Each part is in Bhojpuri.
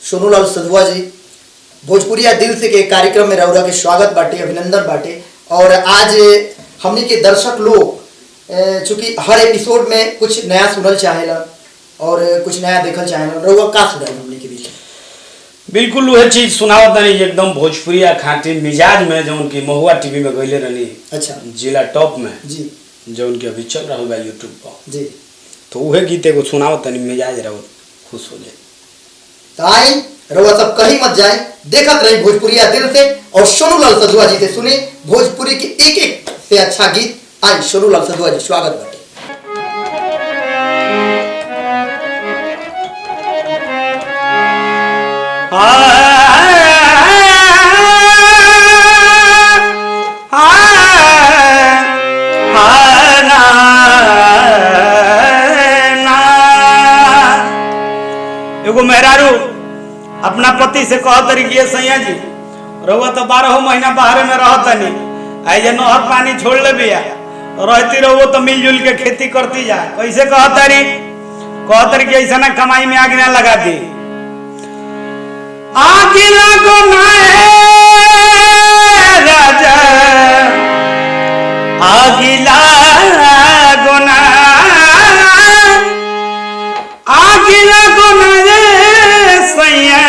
सोनूलाल सधुआ जी भोजपुरिया दिल से के कार्यक्रम में रउरा के स्वागत बाटे, अभिनंदन बाटे। और आज हमने के दर्शक लोग चूंकि हर एपिसोड में कुछ नया सुनल चाहेला और कुछ नया देखल चाहेला, रउआ का सुनाई हमने के बीच? बिल्कुल वह चीज सुनावत नहीं, एकदम भोजपुरिया खाटी मिजाज में जो उनकी महुआ टीवी में गईले रहनी। अच्छा, जिला टॉप में जी, जो उनके अभी चल रहा होगा यूट्यूब पर जी, तो वह गीते को सुनावत नहीं, मिजाज रहो खुश हो जाए। तो आई रउआ सब कहीं मत जाए, देखत रही भोजपुरिया दिल से और सोनूलाल सधुआ जी से सुने भोजपुरी के एक एक से अच्छा गीत। आई सोनूलाल सधुआ जी, स्वागत बाटे। एगो मेहरारू अपना पति से कह तरीके सैया जी रहुआ तो 12 महीना बाहर में रहतनी, आज नहर पानी छोड़ ले बिया, रहती रहो तो मिलजुल के खेती करती जा। कैसे कहतरी कि ऐसा ना कमाई में आग ना लगा दी। आग लगो ना राजा, आग लगो ना, आग लगो ना सैया,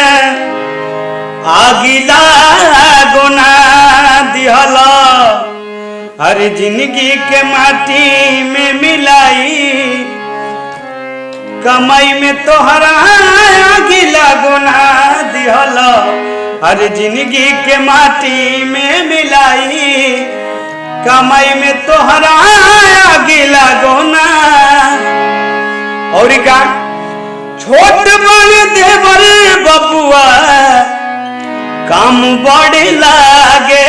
आग लगो ना दिहला हर जिंदगी के माटी में मिलाई, कमाई में तोहरा आग लगो ना दिहला हर जिंदगी के माटी में मिलाई, कमाई में तोहरा आग लगो ना। और का छोट बड़े देवर बबुआ काम बड़े लागे,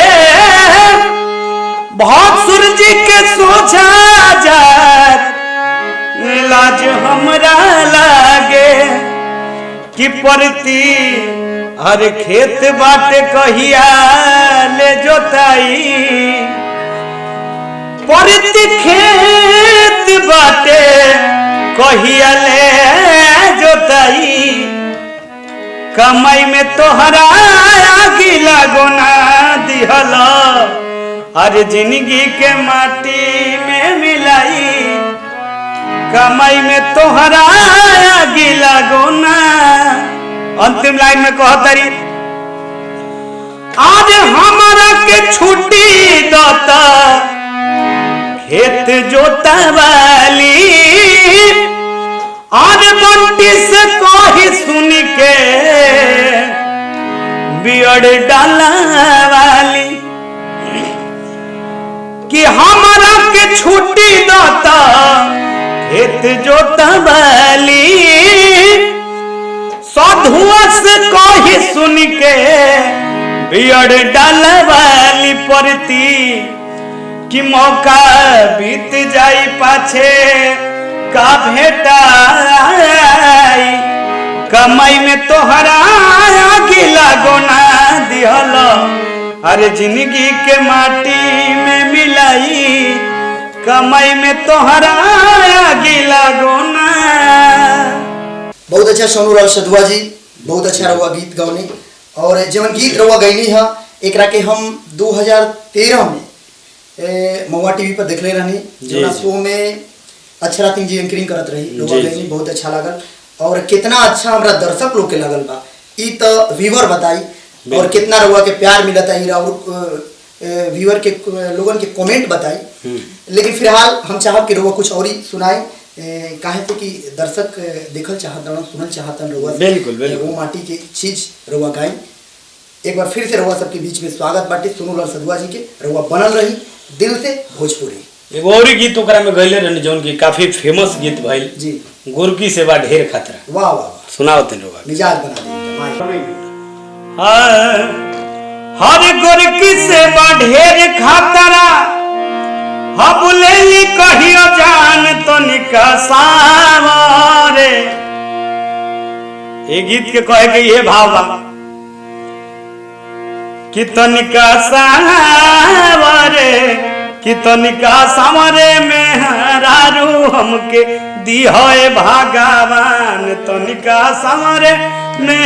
भासुर जी के सोचा जात लाज हमरा लागे, कि परती हर खेत बाटे कहिया ले जोताई, परती खेत बाटे कहिया ले जोताई, कमाई में तोहरा आग लगो ना दिहला हर जिंदगी के माटी में मिलाई, कमाई में तोहरा आग लगो ना। अंतिम लाइन में कहतरी आज हमारा के छुट्टी दाता खेत जोता वाली, आज बंटी से कही सुन के बियड़ डाला वाली, कि हमारा के छुट्टी दाता खेत जोता वाली, साधुआ से कही सुन के बियड़ डाला वाली, परती कि मौका बीत जाई पाछे का भेटाई, कमाई में तोहरा आग लगो ना दिहला अरे जिंदगी के माटी में मिलाई, कमाई में तोहरा आग लगो ना। बहुत अच्छा सोनूलाल सधुआ जी, बहुत अच्छा रहुआ गीत गौनी। और जवन गीत रहुआ गईनी है एकरा के हम 2013 में महुआ टीवी पर देखले रहनी, जो शो में अक्षरा सिंह जी एंकरिंग करत रही, लोग गईनी, बहुत अच्छा लागल। और कितना अच्छा हमरा दर्शक लोग के लगल बा ई तो व्यूअर बताई, और कितना रहुआ के प्यार मिलता है और व्यूअर के लोगन के कमेंट बताई। लेकिन फिलहाल हम चाहब कि रहुआ कुछ और ही सुनाए, काहे से कि दर्शक देखल चाहतन, सुनल चाहतन रहुआ। बिल्कुल वो माटी की चीज रहुआ गाई। एक बार फिर से रहुआ सबके बीच में स्वागत बाटे सोनूलाल सधुआ जी के। रहुआ बनल रही दिल से भोजपुरी। एगो और गीत ओकरा में गईले रहनी जौन की काफी फेमस गीत भइल जी, गुरकी से बा ढेर खतरा। वाह वाह, सुनाओ तनी रहुआ, मिजाज बना दी। हर गुरकी से बा ढेर खतरा, हबुलेली कहियो जान तो निकसावरे। ये गीत के कहे के ये भाव बा कि तनिका सावरे, कि तनिका सावरे में हरारू हमके दी है भगवान, तनिका सावरे में